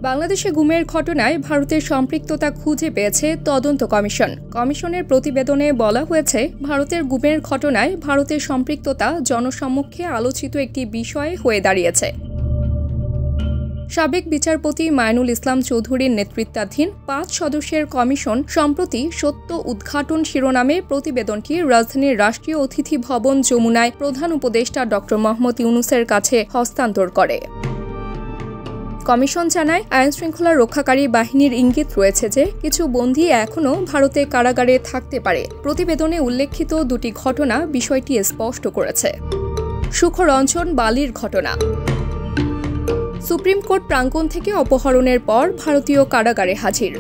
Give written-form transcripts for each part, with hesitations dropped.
বাংলাদেশে গুমের ঘটনায় ভারতের সম্পৃক্ততা খুঁজে পেয়েছে তদন্ত কমিশন। কমিশনের প্রতিবেদনে বলা হয়েছে, ভারতের গুমের ঘটনায় ভারতের সম্পৃক্ততা জনসম্মুখে আলোচিত একটি বিষয় হয়ে দাঁড়িয়েছে। সাবেক বিচারপতি মাইনুল ইসলাম চৌধুরীর নেতৃত্বাধীন ৫ সদস্যের কমিশন সম্প্রতি সত্য উদ্ঘাটন শিরোনামে প্রতিবেদনটি রাজধানীর রাষ্ট্রীয় অতিথি ভবন যমুনায় প্রধান উপদেষ্টা ড. মোহাম্মদ ইউনূসের কাছে হস্তান্তর করে। কমিশন জানায়, আইনশৃঙ্খলা রক্ষাকারী বাহিনীর ইঙ্গিত রয়েছে যে কিছু বন্দী এখনও ভারতে কারাগারে থাকতে পারে। প্রতিবেদনে উল্লেখিত দুটি ঘটনা বিষয়টি স্পষ্ট করেছে। সুখরঞ্জন বালির ঘটনা। সুপ্রিম কোর্ট প্রাঙ্গণ থেকে অপহরণের পর ভারতীয় কারাগারে হাজির।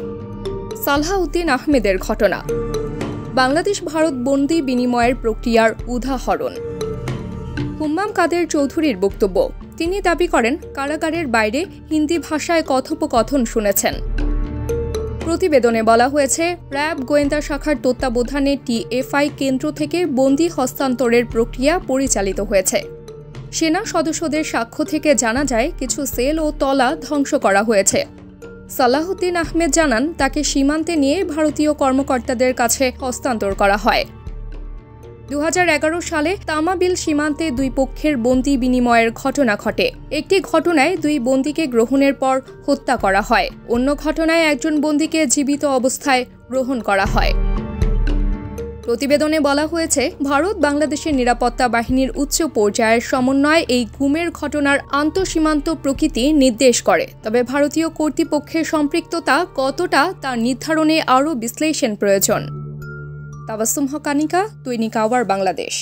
সালাহউদ্দিন আহমেদের ঘটনা। বাংলাদেশ ভারত বন্দী বিনিময়ের প্রক্রিয়ার উদাহরণ। হুম্মাম কাদের চৌধুরীর বক্তব্য। তিনি দাবি করেন, কারাগারের বাইরে হিন্দি ভাষায় কথোপকথন শুনেছেন। প্রতিবেদনে বলা হয়েছে, র্যাব গোয়েন্দা শাখার তত্ত্বাবধানে টিএফআই কেন্দ্র থেকে বন্দী হস্তান্তরের প্রক্রিয়া পরিচালিত হয়েছে। সেনা সদস্যদের সাক্ষ্য থেকে জানা যায়, কিছু সেল ও তলা ধ্বংস করা হয়েছে। সালাহউদ্দিন আহমেদ জানান, তাকে সীমান্তে নিয়ে ভারতীয় কর্মকর্তাদের কাছে হস্তান্তর করা হয়। ২০১১ সালে তামাবিল সীমান্তে দুই পক্ষের বন্দী বিনিময়ের ঘটনা ঘটে। একটি ঘটনায় দুই বন্দীকে গ্রহণের পর হত্যা করা হয়, অন্য ঘটনায় একজন বন্দীকে জীবিত অবস্থায় গ্রহণ করা হয়। প্রতিবেদনে বলা হয়েছে, ভারত বাংলাদেশের নিরাপত্তা বাহিনীর উচ্চ পর্যায়ের সমন্বয় এই গুমের ঘটনার আন্তঃসীমান্ত প্রকৃতি নির্দেশ করে। তবে ভারতীয় কর্তৃপক্ষের সম্পৃক্ততা কতটা তা নির্ধারণে আরও বিশ্লেষণ প্রয়োজন। তাবাসসুম হক আনিকা, দৈনিক আওয়ার বাংলাদেশ।